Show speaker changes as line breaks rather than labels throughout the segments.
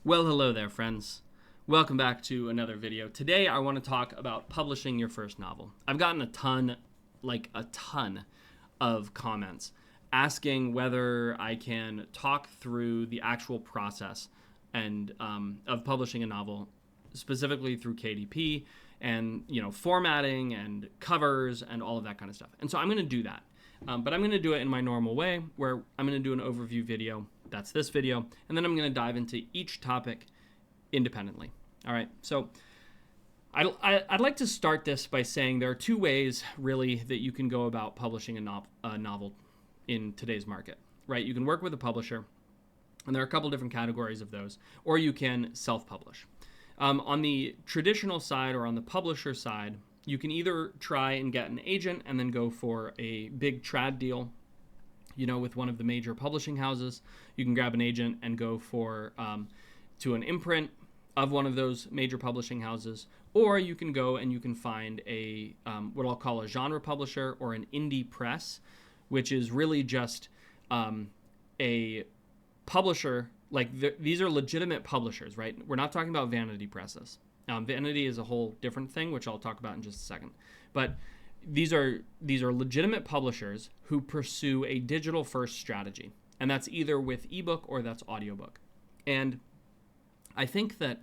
Well, hello there, friends. Welcome back to another video. Today, I want to talk about publishing your first novel. I've gotten a ton of comments asking whether I can talk through the actual process and of publishing a novel, specifically through KDP and formatting and covers and all of that kind of stuff. And so I'm going to do that, but I'm going to do it in my normal way, where I'm going to do an overview video. That's this video, and then I'm going to dive into each topic independently. All right, so I'd like to start this by saying there are two ways, really, that you can go about publishing a novel in today's market, right? You can work with a publisher, and there are a couple different categories of those, or you can self-publish. On the traditional side or on the publisher side, you can either try and get an agent and then go for a big trad deal, with one of the major publishing houses. You can grab an agent and go for to an imprint of one of those major publishing houses, or you can go and you can find a what I'll call a genre publisher or an indie press, which is really just a publisher. These are legitimate publishers, right? We're not talking about vanity presses. Vanity is a whole different thing, which I'll talk about in just a second. But these are legitimate publishers who pursue a digital first strategy, and that's either with ebook or that's audiobook. And I think that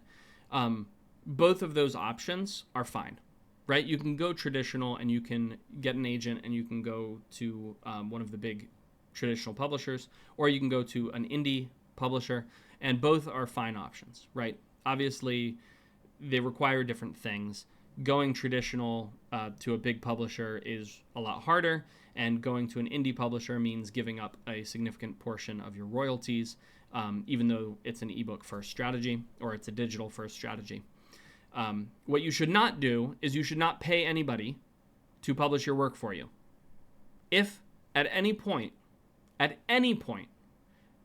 both of those options are fine, right? You can go traditional and you can get an agent and you can go to one of the big traditional publishers, or you can go to an indie publisher, and both are fine options, right? Obviously, they require different things. Going traditional to a big publisher is a lot harder, and going to an indie publisher means giving up a significant portion of your royalties, even though it's an ebook first strategy or it's a digital first strategy. What you should not do is you should not pay anybody to publish your work for you. If at any point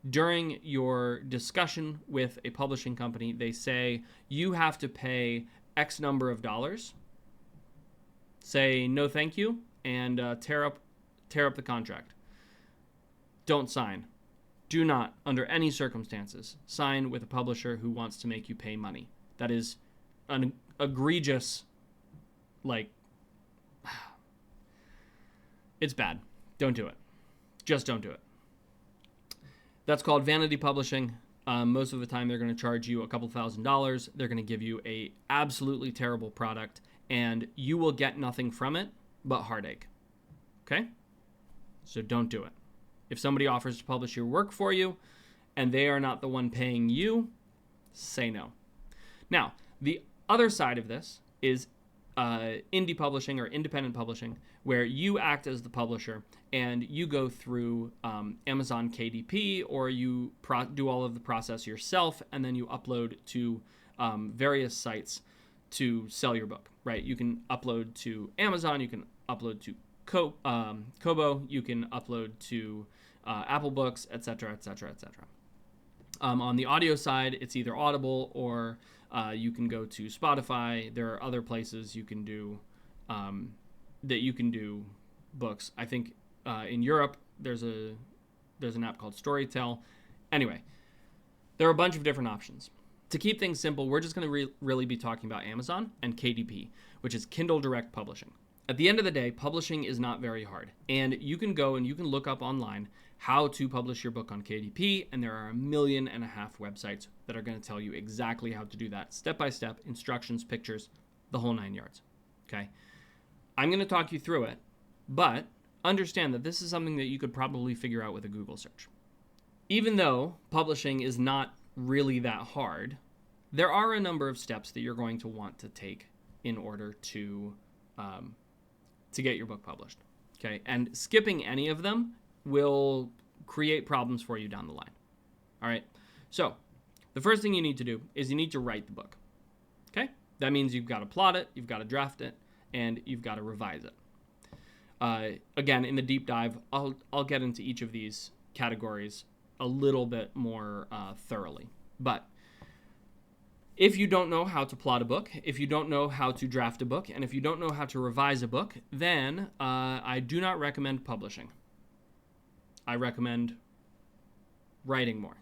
during your discussion with a publishing company, they say you have to pay X number of dollars, say no thank you, and tear up the contract. Don't sign. Do not, under any circumstances, sign with a publisher who wants to make you pay money. That is an egregious, it's bad. Don't do it. Just don't do it. That's called vanity publishing. Most of the time, they're going to charge you a couple $1,000s. They're going to give you a absolutely terrible product, and you will get nothing from it but heartache. Okay? So don't do it. If somebody offers to publish your work for you, and they are not the one paying you, say no. Now, the other side of this is indie publishing or independent publishing, where you act as the publisher and you go through Amazon KDP, or you do all of the process yourself, and then you upload to various sites to sell your book, right? You can upload to Amazon, you can upload to Kobo, you can upload to Apple Books, etc., etc., etc. On the audio side, it's either Audible or you can go to Spotify. There are other places you can do that you can do books. I think in Europe there's an app called Storytel. Anyway, there are a bunch of different options. To keep things simple, we're just going to really be talking about Amazon and KDP, which is Kindle Direct Publishing. At the end of the day, publishing is not very hard, and you can go and you can look up online how to publish your book on KDP, and there are 1.5 million websites that are going to tell you exactly how to do that, step-by-step, instructions, pictures, the whole 9 yards, okay? I'm going to talk you through it, but understand that this is something that you could probably figure out with a Google search. Even though publishing is not really that hard, there are a number of steps that you're going to want to take in order to get your book published, okay? And skipping any of them will create problems for you down the line, all right? So the first thing you need to do is you need to write the book, okay? That means you've got to plot it, you've got to draft it, and you've got to revise it. Again, in the deep dive, I'll get into each of these categories a little bit more thoroughly. But if you don't know how to plot a book, if you don't know how to draft a book, and if you don't know how to revise a book, then I do not recommend publishing. I recommend writing more.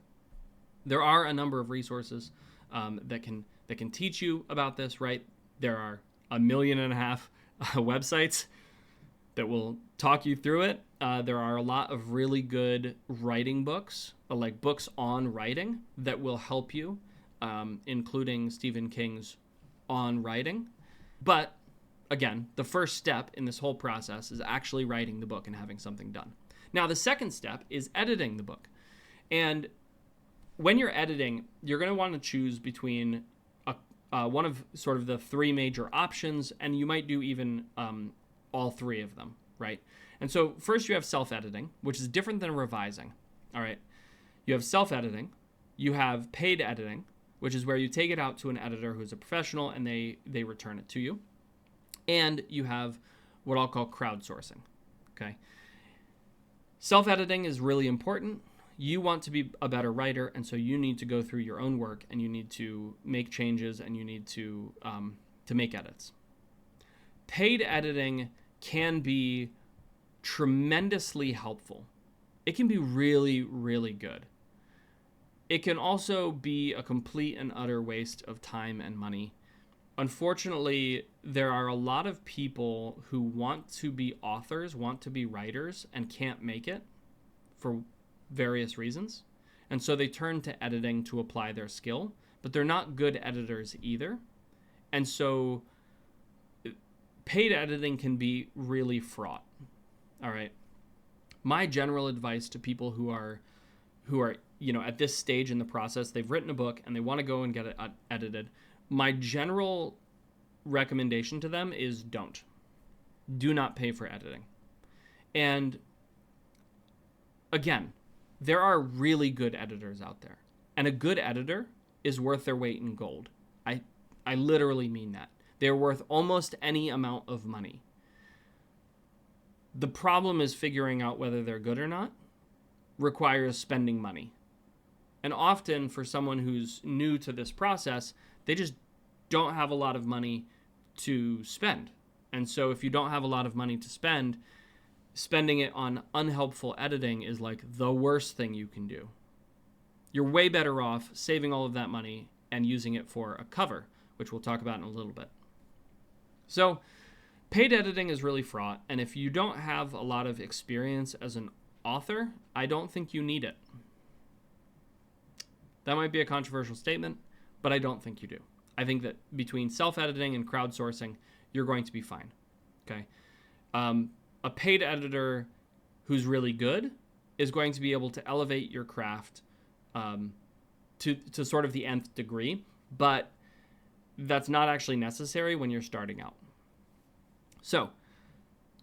There are a number of resources that can teach you about this, right? There are 1.5 million websites that will talk you through it. There are a lot of really good writing books, like books on writing, that will help you, including Stephen King's On Writing. But again, the first step in this whole process is actually writing the book and having something done. Now, the second step is editing the book. And when you're editing, you're going to want to choose between one of sort of the three major options, and you might do even all three of them, right? And so first you have self-editing, which is different than revising, all right? You have self-editing. You have paid editing, which is where you take it out to an editor who's a professional and they return it to you. And you have what I'll call crowdsourcing, okay? Self-editing is really important. You want to be a better writer, and so you need to go through your own work, and you need to make changes, and you need to make edits. Paid editing can be tremendously helpful. It can be really, really good. It can also be a complete and utter waste of time and money. Unfortunately, there are a lot of people who want to be authors, want to be writers, and can't make it for various reasons. And so they turn to editing to apply their skill, but they're not good editors either. And so paid editing can be really fraught. All right. My general advice to people who are at this stage in the process, they've written a book and they want to go and get it edited. My general recommendation to them is do not pay for editing. And again, there are really good editors out there, and a good editor is worth their weight in gold. I literally mean that. They're worth almost any amount of money. The problem is figuring out whether they're good or not requires spending money. And often for someone who's new to this process, they just don't have a lot of money to spend. And so if you don't have a lot of money to spend, spending it on unhelpful editing is like the worst thing you can do. You're way better off saving all of that money and using it for a cover, which we'll talk about in a little bit. So paid editing is really fraught, and if you don't have a lot of experience as an author, I don't think you need it. That might be a controversial statement, but I don't think you do. I think that between self-editing and crowdsourcing, you're going to be fine. Okay. A paid editor who's really good is going to be able to elevate your craft to sort of the nth degree, but that's not actually necessary when you're starting out. So,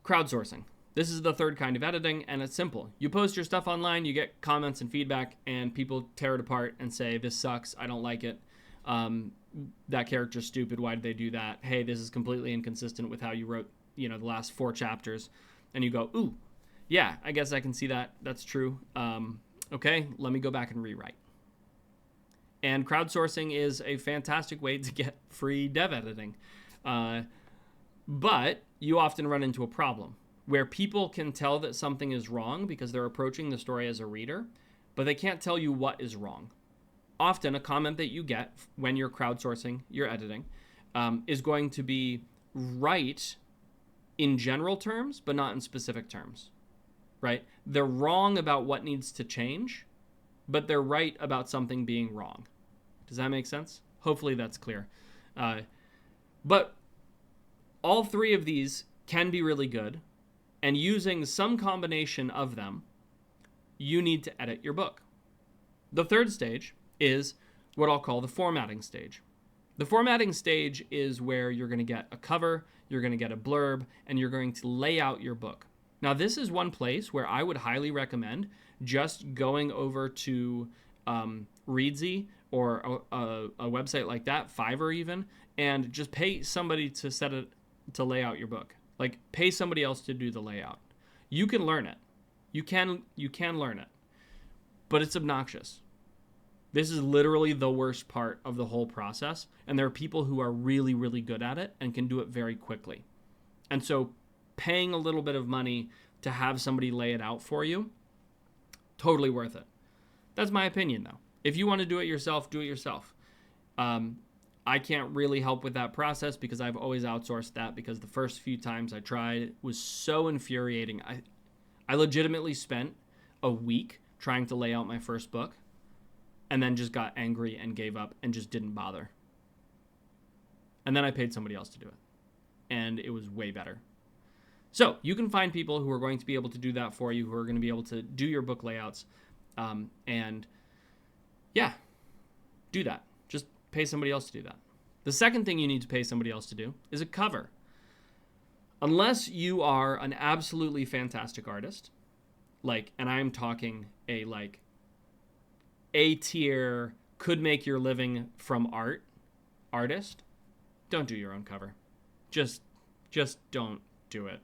crowdsourcing. This is the third kind of editing, and it's simple. You post your stuff online, you get comments and feedback, and people tear it apart and say, this sucks, I don't like it. That character's stupid, why did they do that? Hey, this is completely inconsistent with how you wrote, the last 4 chapters. And you go, ooh, yeah, I guess I can see that. That's true. Okay, let me go back and rewrite. And crowdsourcing is a fantastic way to get free dev editing. But you often run into a problem where people can tell that something is wrong because they're approaching the story as a reader, but they can't tell you what is wrong. Often a comment that you get when you're crowdsourcing your editing is going to be right in general terms, but not in specific terms, right? They're wrong about what needs to change, but they're right about something being wrong. Does that make sense? Hopefully that's clear. But all three of these can be really good, and using some combination of them, you need to edit your book. The third stage is what I'll call the formatting stage. The formatting stage is where you're going to get a cover, you're going to get a blurb, and you're going to lay out your book. Now, this is one place where I would highly recommend just going over to Readsy or a website like that, Fiverr even, and just pay somebody to lay out your book. Like, pay somebody else to do the layout. You can learn it. You can learn it, but it's obnoxious. This is literally the worst part of the whole process, and there are people who are really, really good at it and can do it very quickly. And so paying a little bit of money to have somebody lay it out for you, totally worth it. That's my opinion, though. If you want to do it yourself, do it yourself. I can't really help with that process because I've always outsourced that, because the first few times I tried was so infuriating. I legitimately spent a week trying to lay out my first book and then just got angry and gave up and just didn't bother. And then I paid somebody else to do it, and it was way better. So you can find people who are going to be able to do that for you, who are going to be able to do your book layouts, and yeah, do that. Just pay somebody else to do that. The second thing you need to pay somebody else to do is a cover. Unless you are an absolutely fantastic artist, and I'm talking A tier, could make your living from artist, don't do your own cover. Just don't do it.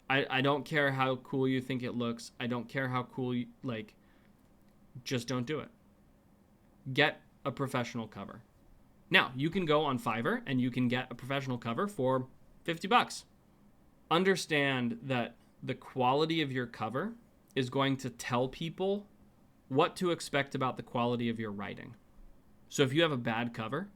I don't care how cool you think it looks. I don't care how cool you, just don't do it. Get a professional cover. Now, you can go on Fiverr and you can get a professional cover for $50. Understand that the quality of your cover is going to tell people what to expect about the quality of your writing. So if you have a bad cover,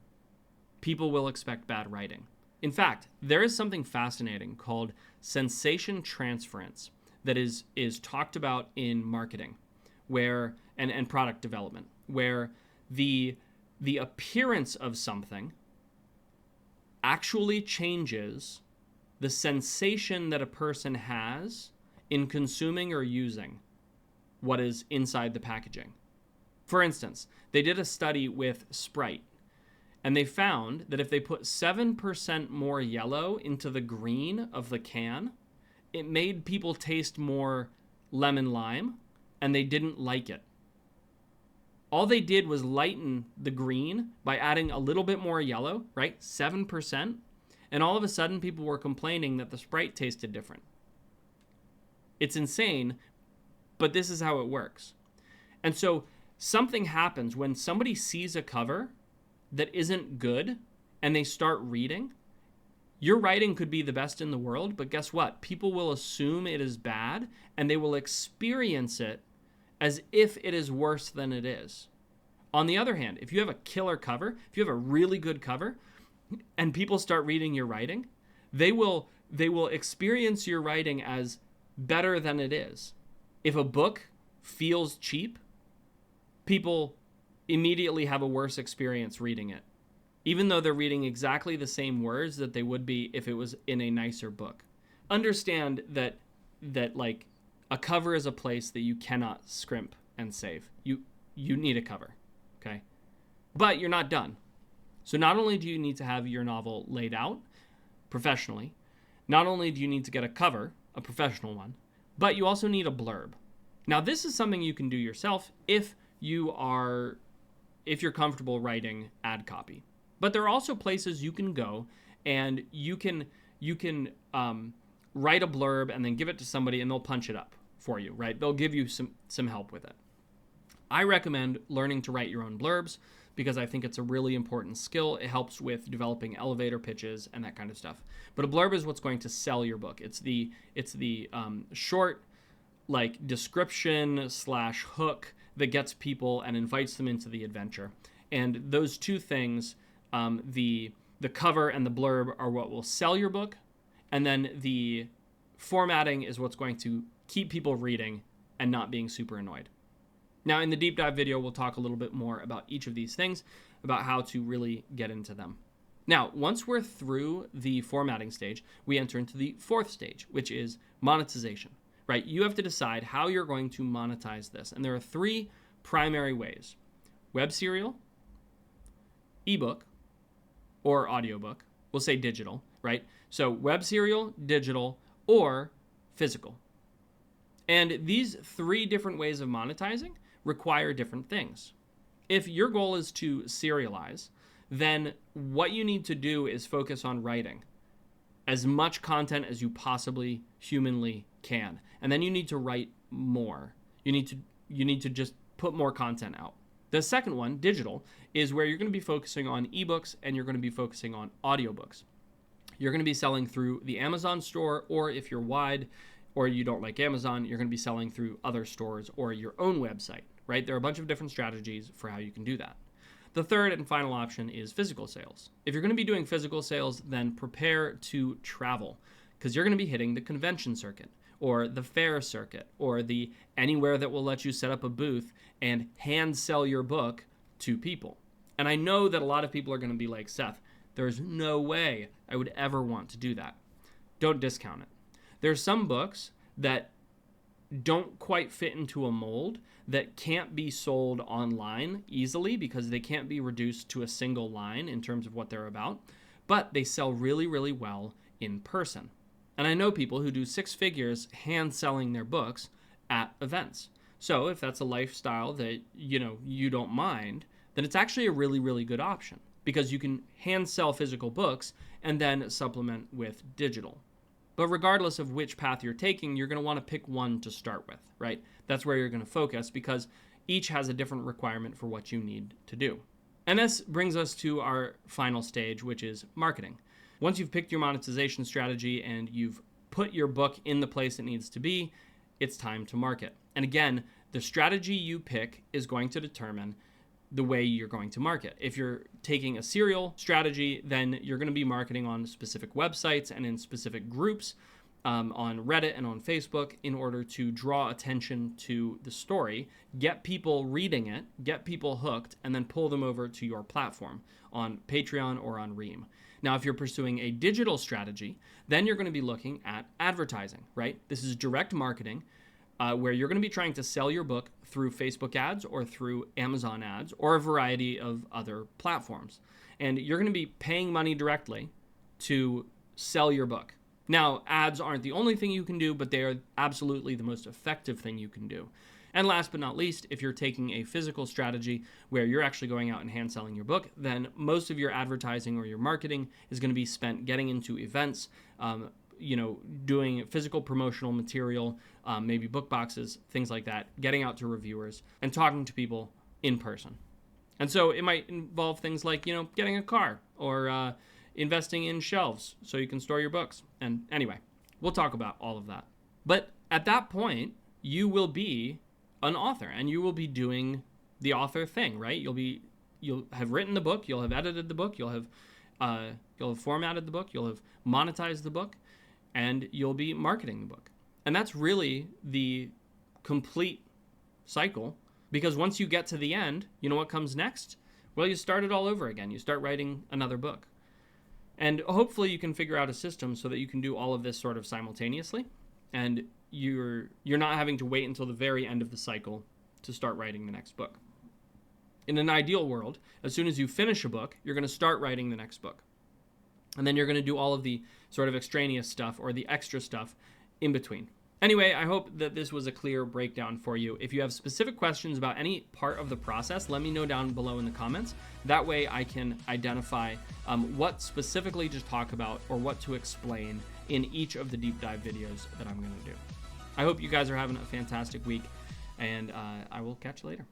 people will expect bad writing. In fact, there is something fascinating called sensation transference that is talked about in marketing, where and product development, where the appearance of something actually changes the sensation that a person has in consuming or using what is inside the packaging. For instance, they did a study with Sprite, and they found that if they put 7% more yellow into the green of the can, it made people taste more lemon lime, and they didn't like it. All they did was lighten the green by adding a little bit more yellow, right? 7%. And all of a sudden, people were complaining that the Sprite tasted different. It's insane, but this is how it works. And so something happens when somebody sees a cover that isn't good and they start reading. Your writing could be the best in the world, but guess what? People will assume it is bad, and they will experience it as if it is worse than it is. On the other hand, if you have a killer cover, if you have a really good cover, and people start reading your writing, they will experience your writing as better than it is. If a book feels cheap, people immediately have a worse experience reading it, even though they're reading exactly the same words that they would be if it was in a nicer book. Understand that a cover is a place that you cannot scrimp and save. You need a cover, okay? But you're not done. So not only do you need to have your novel laid out professionally, not only do you need to get a cover, a professional one, but you also need a blurb. Now, this is something you can do yourself if you're comfortable writing ad copy. But there are also places you can go and you can write a blurb and then give it to somebody and they'll punch it up for you, right? They'll give you some help with it. I recommend learning to write your own blurbs because I think it's a really important skill. It helps with developing elevator pitches and that kind of stuff. But a blurb is what's going to sell your book. It's the short description / hook that gets people and invites them into the adventure. And those two things, the cover and the blurb, are what will sell your book. And then the formatting is what's going to keep people reading and not being super annoyed. Now, in the deep dive video, we'll talk a little bit more about each of these things, about how to really get into them. Now, once we're through the formatting stage, we enter into the fourth stage, which is monetization, right? You have to decide how you're going to monetize this. And there are three primary ways: web serial, ebook, or audiobook. We'll say digital, right? So web serial, digital, or physical. And these three different ways of monetizing require different things. If your goal is to serialize, then what you need to do is focus on writing as much content as you possibly humanly can. And then you need to write more. You need to just put more content out. The second one, digital, is where you're going to be focusing on ebooks and you're going to be focusing on audiobooks. You're going to be selling through the Amazon store, or if you're wide or you don't like Amazon, you're going to be selling through other stores or your own website, right? There are a bunch of different strategies for how you can do that. The third and final option is physical sales. If you're going to be doing physical sales, then prepare to travel, because you're going to be hitting the convention circuit or the fair circuit or the anywhere that will let you set up a booth and hand sell your book to people. And I know that a lot of people are going to be like, Seth, there's no way I would ever want to do that. Don't discount it. There's some books that don't quite fit into a mold that can't be sold online easily because they can't be reduced to a single line in terms of what they're about, but they sell really, really well in person. And I know people who do 6 figures hand selling their books at events. So if that's a lifestyle that, you don't mind, then it's actually a really, really good option because you can hand sell physical books and then supplement with digital. But regardless of which path you're taking, you're going to want to pick one to start with, right? That's where you're going to focus because each has a different requirement for what you need to do. And this brings us to our final stage, which is marketing. Once you've picked your monetization strategy and you've put your book in the place it needs to be, it's time to market. And again, the strategy you pick is going to determine the way you're going to market. If you're taking a serial strategy, then you're going to be marketing on specific websites and in specific groups on Reddit and on Facebook in order to draw attention to the story, get people reading it, get people hooked, and then pull them over to your platform on Patreon or on Ream. Now, if you're pursuing a digital strategy, then you're going to be looking at advertising, right? This is direct marketing where you're going to be trying to sell your book through Facebook ads or through Amazon ads or a variety of other platforms. And you're going to be paying money directly to sell your book. Now, ads aren't the only thing you can do, but they are absolutely the most effective thing you can do. And last but not least, if you're taking a physical strategy where you're actually going out and hand selling your book, then most of your advertising or your marketing is going to be spent getting into events, doing physical promotional material, maybe book boxes, things like that, getting out to reviewers and talking to people in person. And so it might involve things like, getting a car or investing in shelves so you can store your books. And anyway, we'll talk about all of that. But at that point, you will be an author and you will be doing the author thing, right? You'll have written the book, you'll have edited the book, you'll have formatted the book, you'll have monetized the book, and you'll be marketing the book. And that's really the complete cycle, because once you get to the end, you know what comes next? Well, you start it all over again. You start writing another book. And hopefully you can figure out a system so that you can do all of this sort of simultaneously, and you're not having to wait until the very end of the cycle to start writing the next book. In an ideal world, as soon as you finish a book, you're going to start writing the next book. And then you're going to do all of the sort of extraneous stuff or the extra stuff in between. Anyway, I hope that this was a clear breakdown for you. If you have specific questions about any part of the process, let me know down below in the comments. That way I can identify what specifically to talk about or what to explain in each of the deep dive videos that I'm going to do. I hope you guys are having a fantastic week, and I will catch you later.